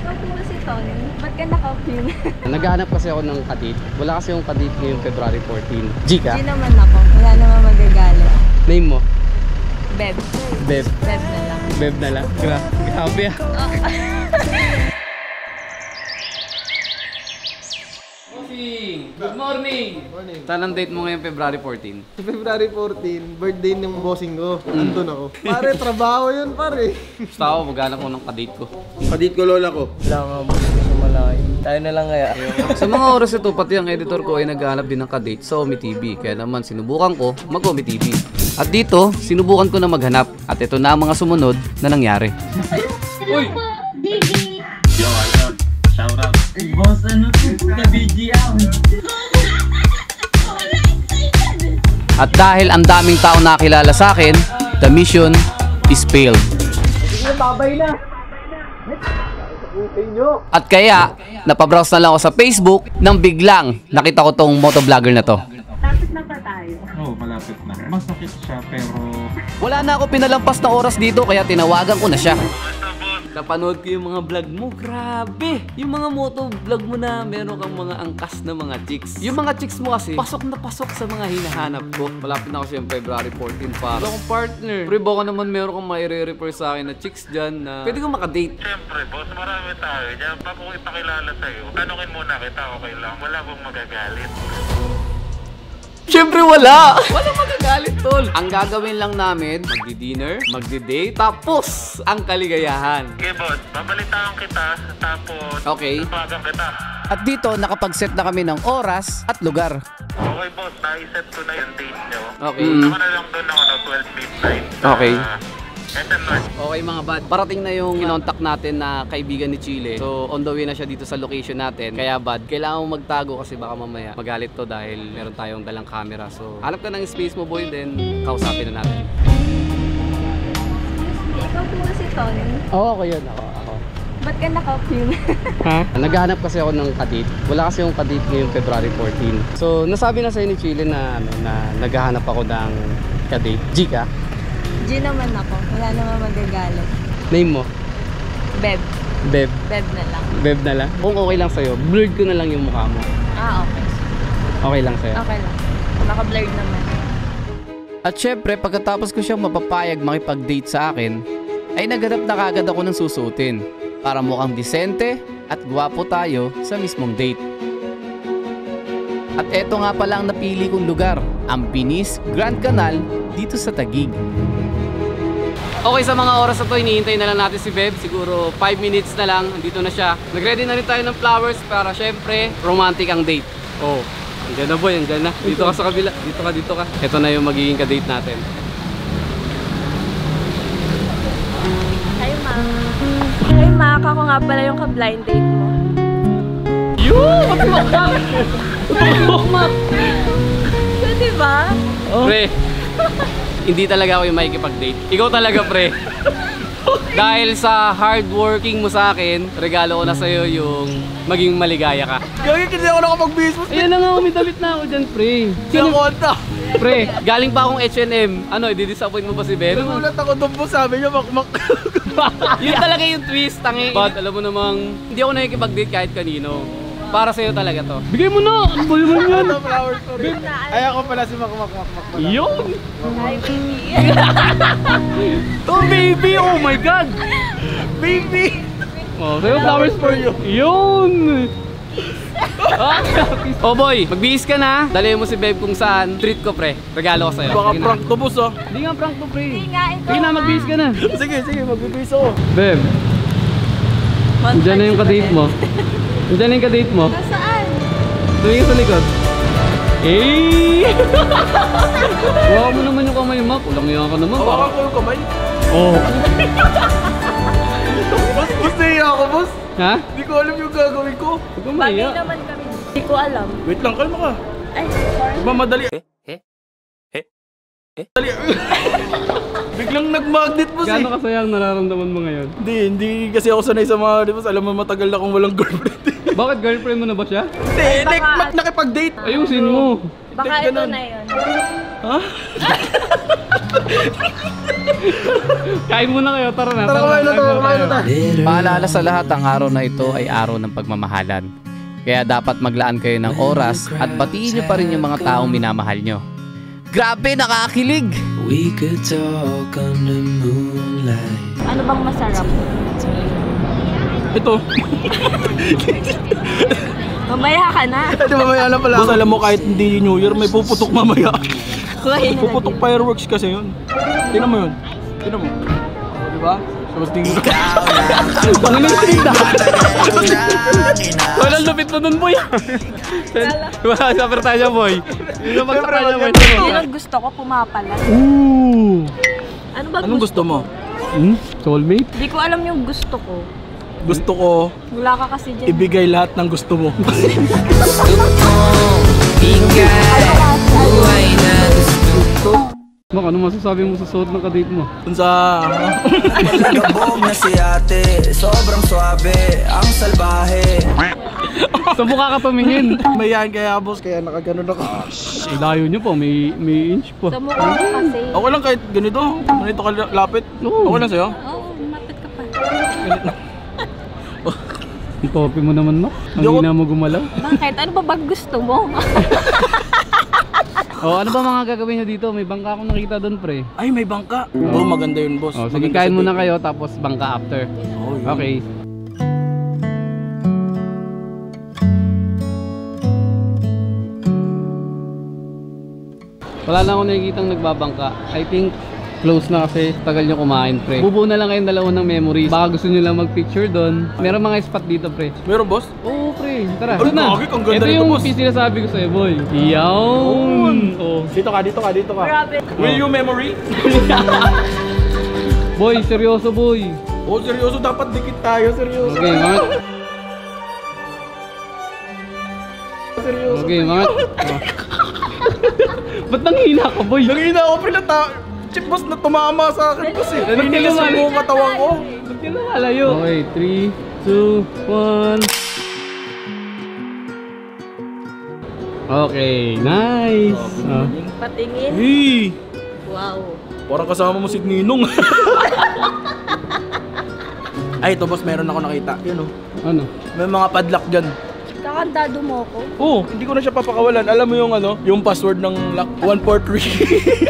ikaw po si Tony. Ba't ka naka-pin? Naghahanap kasi ako ng kadate. Wala kasi yung kadate ngayong February 14. G ka? G naman ako. Wala naman magagalit. Name mo? Beb. Beb. Beb na lang. Beb na lang. Grabe ah. Good morning! Saan ang date mo ngayong February 14? February 14, birthday ng bossing ko. Andun ako. Pare, trabaho yun pare. Gusto ako, maghanap ko ng kadate ko. Kadit ko lola ko. Wala nga mo sa malayo. Tayo na lang kaya. Sa mga oras ito, pati ang editor ko ay naghahanap din ng kadate sa Omi TV. Kaya naman sinubukan ko mag-Omi TV. At dito, sinubukan ko na maghanap. At ito na ang mga sumunod na nangyari. Uy! Yo, Idol. Shout out. Boss, ano to? Na-BGM. At dahil ang daming tao nakilala sa akin, the mission is failed. At kaya, napabrowse na lang ako sa Facebook nang biglang nakita ko tong motovlogger na to. Tapos na pa tayo. Oo, malapit na. Masakit siya pero... Wala na ako pinalampas na oras dito kaya tinawagan ko na siya. Napanood ko yung mga vlog mo, grabe! Yung mga motovlog mo na meron kang mga angkas na mga chicks. Yung mga chicks mo kasi, pasok na pasok sa mga hinahanap ko. Malapit na kasi yung February 14 pa. Wala akong partner. Pero baka naman meron kang maire-refer sa akin na chicks dyan na pwede kong makadate. Siyempre, boss, marami tayo. Diyan, bago ko ipakilala sa'yo, tanungin muna kita, okay lang. Wala bang magagalit? Siyempre wala! Wala magagalit, tol. Ang gagawin lang namin, magdi-dinner, magdi-date, tapos ang kaligayahan. Okay, boss, babalitaan kita, tapos Okay. tawagan kita. At dito, nakapag-set na kami ng oras at lugar. Okay, boss, naiset ko na yung date nyo. Okay. Saka na lang doon ako 12 midnight. Okay. SM North. Okay mga bad, parating na yung kinontak natin na kaibigan ni Chile. So on the way na siya dito sa location natin. Kaya bad, kailangan mo magtago kasi baka mamaya magalit to dahil meron tayong dalang camera. So hanap ka ng space mo boy, then kausapin na natin. Ikaw po si Tony. Oo, ako yun. Ako. Ba't ka naka-pin? Ha? Naghahanap kasi ako ng kadate. Wala kasi yung kadate ngayong February 14. So nasabi na sa'yo ni Chile na naghahanap ako ng kadate. G ka? G naman ako. Wala naman magagalit. Name mo? Beb. Beb. Beb na lang. Beb na lang? Kung okay lang sa'yo, blurred ko na lang yung mukha mo. Okay. Okay lang sa'yo? Okay lang. Naka-blurred naman. At syempre, pagkatapos ko siyang mapapayag makipag-date sa akin, ay naghanap na kagad ako ng susuotin para mukhang disente at gwapo tayo sa mismong date. At eto nga pala ang napili kong lugar, ang Pinis Grand Canal dito sa Taguig. Okay, sa mga oras na to, hinihintay na lang natin si Beb. Siguro 5 minutes na lang, andito na siya. Nag-ready na rin tayo ng flowers para syempre, romantic ang date. Oh, andyan na boy, andyan na. Dito ka sa kabila, dito ka. Ito na yung magiging ka-date natin. Hi, Ma. Hi, Ma. Ako nga pala yung ka-blind date mo. So, diba? Pre, hindi talaga ako yung makikipag-date. Ikaw talaga, pre. Dahil sa hardworking mo sa akin, regalo ko na sa'yo yung maging maligaya ka. Gagawin hindi ako nakapag-business. Ayan na nga, umidabit na ako dyan, pre. Sino konta? Pre, galing pa akong H&M. Ano, i-disappoint mo ba si Ben? Nagulat ako doon po, sabi niya makmak. Yun talaga yung twist, tangi. But alam mo namang, hindi ako nakikipag-date kahit kanino. Para sa'yo talaga to. Bigay mo na! Ano ba naman yan? Flowers ko rin. Ay, ako pala si Makmak. Yun! Hi, baby. Oh, baby! Oh my God! Baby! Oh, sa'yo flowers for you. Yun! Oh boy, magbihis ka na. Dali mo si Beb kung saan. Treat ko, pre. Regalo ko sa'yo. Baka Sige na. prank to, boss, ah. Hindi nga prank to, pre. Hindi nga, ikaw Sige na, magbihis ka na. Sige, magbibis ako. Beb, dyan na yung kadate mo. Dyan na yung kadate mo. Nasaan? Tumingin sa likod. Eh! Huwag mo naman yung kamay, Mac. Ulang yan ka naman. Hawakan ko yung kamay. Oh. Boss, nahiya ako, boss. Ha? Hindi ko alam yung gagawin ko. Huwag ka Bagay maya. naman kami. Hindi ko alam. Wait lang, kalma ka. Ay, sorry. Mamadali. Dali. Biglang nag-magnet, boss, eh. Gano'n kasaya ang nararamdaman mo ngayon? Hindi kasi ako sanay sa mga, di ba, alam mo matagal na akong walang girlfriend. Bakit girlfriend mo na ba siya? Hindi, nakipag-date. Ayusin mo. Baka ito ganun. na yun. Ha? Kain muna kayo, tara na. Tara, kumain na tayo. Paalala sa lahat, ang araw na ito ay araw ng pagmamahalan. Kaya dapat maglaan kayo ng oras at batiin nyo pa rin yung mga taong minamahal nyo. Grabe, nakakakilig! We could talk under moonlight. Ano bang masarap? Ito. Mamaya ka na. Ito mamaya na pala. Boss, alam mo kahit hindi New Year, may puputok mamaya. Kuhain na Puputok fireworks kasi yun. Tingnan mo yun. Tingnan mo. Diba? Tapos tingin ko. Panginoon yung tinda. Walang lupit na dun, boy. Super tayo, boy. Super tayo, boy. Yun ang gusto ko, pumapalat. Ooh. Ano ba Anong gusto mo? Soulmate? Di ko alam yung gusto ko. Gusto ko Wala ka kasi dyan. ibigay lahat ng gusto mo. Mak, ano masasabi mo sa suot ng kadate mo? Dun sa... Palagabog na si ate, sobrang swabe, ang salbahe. Sa mukha ka tumingin. May yan kaya, boss, kaya nakaganon ako. Layo nyo po, may inch po. Sa mukha ko kasi. Okay lang kahit ganito. Ganito ka lapit. Oo. Okay lang sa'yo? Oo, mapit ka pa. Ang topi mo naman, Mak. Ang Di ako- hina mo gumalaw. Bakit? Ano ba gusto mo? Ano ba mga gagawin nyo dito? May bangka akong nakita doon, pre. Ay, may bangka. Oo, maganda yun, boss. Sige, Maganda kain sa muna date. kayo, tapos bangka after. Oo, yun. Okay. Wala na akong nakikitang nagbabangka. I think close na kasi tagal nyo kumain, pre. Bubuo na lang kayong dalawa ng memories. Baka gusto nyo lang mag-picture doon. Meron mga spot dito, pre. Meron, boss? Oo, pre. Tara. Ay, Ito na. gagawin, ang ganda Ito nito, yung boss. sinasabi ko sa'yo, boy. Yawn! Oh. Dito ka, dito ka, dito ka. Grabe. Will you memory? Boy, seryoso, boy. Oh, seryoso. Dapat dikit tayo. Seryoso. Okay, mga... Seryoso. Okay, mga... Ba't nanghina ka, boy? Nangina ako, pinata... Chip, boss, na tumama sa akin, boss eh. Naninis yung buong katawan ko. Ba't ka lumalayo? Okay, 3, 2, 1... Okay, nice! Patingin. Hey! Wow. Parang kasama mo si Ninong. Ay, ito boss, meron ako nakita. Yun oh. Ano? May mga padlock dyan. Kakandado mo ko. Oo, hindi ko na siya papakawalan. Alam mo yung ano, yung password ng lock 143.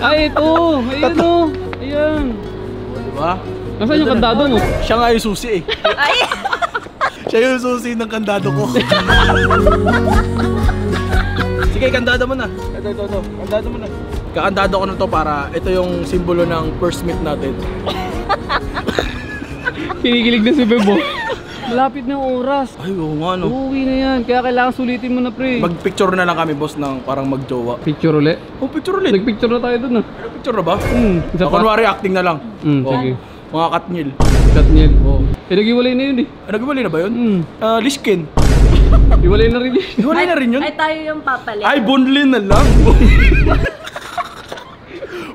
Ay, ito! Ayan o! Ayan! Diba? Nasaan yung kandado mo? Siya nga yung susi eh. Ay! Siya yung susi ng kandado ko. Sige, kandado mo na. Ito. Kandado mo na. Kakandado ko na to para ito yung simbolo ng first meet natin. Kinikilig na si Bebo. Malapit na yung oras. Ay, oo nga no. Uuwi na yan. Kaya kailangan sulitin mo na, pre. Mag-picture na lang kami, boss, ng parang magjowa. Picture ulit? Oh, picture ulit. Nag-picture na tayo dun ah. Picture na ba? Isa pa? Kunwari acting na lang. Oh, Sige. Mga katnil. Katniel. Oh. Nag-iwalay na yun eh. Nag-iwalay na ba yun? Lishkin. Iwalay na rin yun. Iwalay na rin yun? Ay, tayo yung papalit. Ay, Bonlin na lang.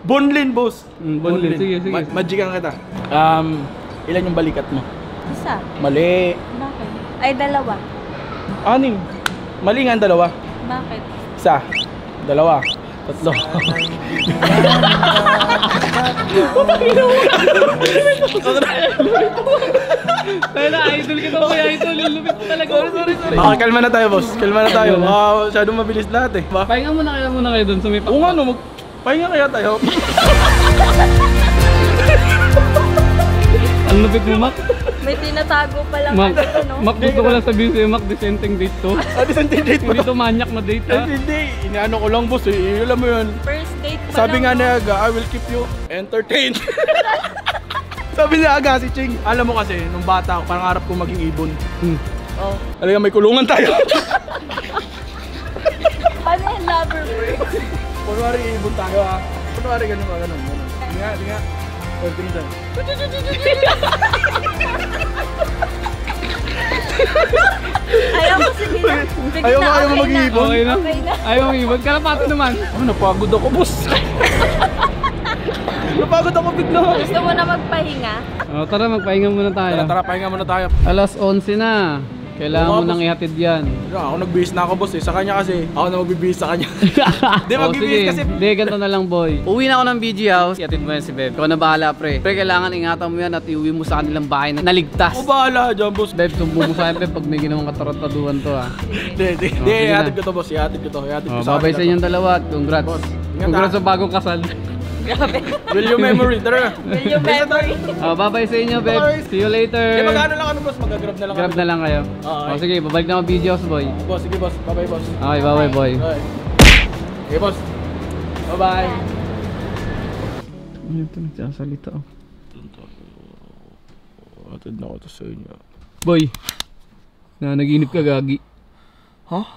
Bonlin, boss. Bonlin. Sige. Magican kita. Ilan yung balikat mo? Isa. Mali. Bakit? Ay, dalawa. Aning. Mali nga ang dalawa. Bakit? Isa. Dalawa. Tatlo. Tayo na, idol kita po. Idol, lulupit mo talaga. Sorry. Okay, kalma na tayo, boss. Kalma na tayo. Masyadong mabilis lahat eh. Ba? Pahinga muna kayo dun sa may Oo nga no, pahinga kaya tayo. Ang lupit mo, Mac. May tinatago pa lang Mac, dito, no? Mac, gusto ko lang sabihin sa'yo, Mac, disenteng date to. Isang date Hindi to manyak na date, ha? Hindi, inaano ko lang, boss eh. Alam mo yun. First date pa Sabi nga lang. ni Aga, I will keep you entertained. Sabi ni Aga si Ching. Alam mo kasi, nung bata ako, parang harap ko maging ibon. Oh. Alam nga, may kulungan tayo. Paano yung lover bird? Kunwari ibon tayo ha. Kunwari ganun. Hindi nga. Pwede ko na. Ayaw mo, sige na. Sige Ayaw na, mo okay mag-iibon? Okay na? Okay na. Ayaw mong ibon. Kalapati naman. Napagod ako, boss. Napagod ako bigla. Gusto mo na magpahinga? Tara, magpahinga muna tayo. Tara, pahinga muna tayo. Alas 11 na. Kailangan mo nang ihatid yan. Ako nagbihis na ako boss eh. Sa kanya kasi, ako na magbibihis sa kanya. Di magbibihis kasi. Hindi, ganito na lang boy. Uwi na ako ng BG house, ihatid mo yan si Beb. Ikaw na bahala pre. Pre, kailangan ingatan mo yan at iuwi mo sa kanilang bahay na naligtas. Ako bahala dyan boss. Beb, sumbong mo sa akin Beb pag may ginawang katarot-taduan to ha. Hindi, ihatid ko to boss. Ihatid ko to. Babay sa inyong dalawa at congrats. Congrats sa bagong kasal. Will you memory? Tara. Will you memory? Bye-bye sa inyo, Beb. See you later. Magkano lang kami boss? Mag-grab na lang Grab na lang kayo. Sige, babalik na ako video house, boy. Boss, sige boss. Bye-bye boss. Okay, bye-bye, boy. Sige boss. Bye-bye. Ano ito nagsasalita? Atid na ako to sa inyo. Boy, naginip ka gagi. Huh?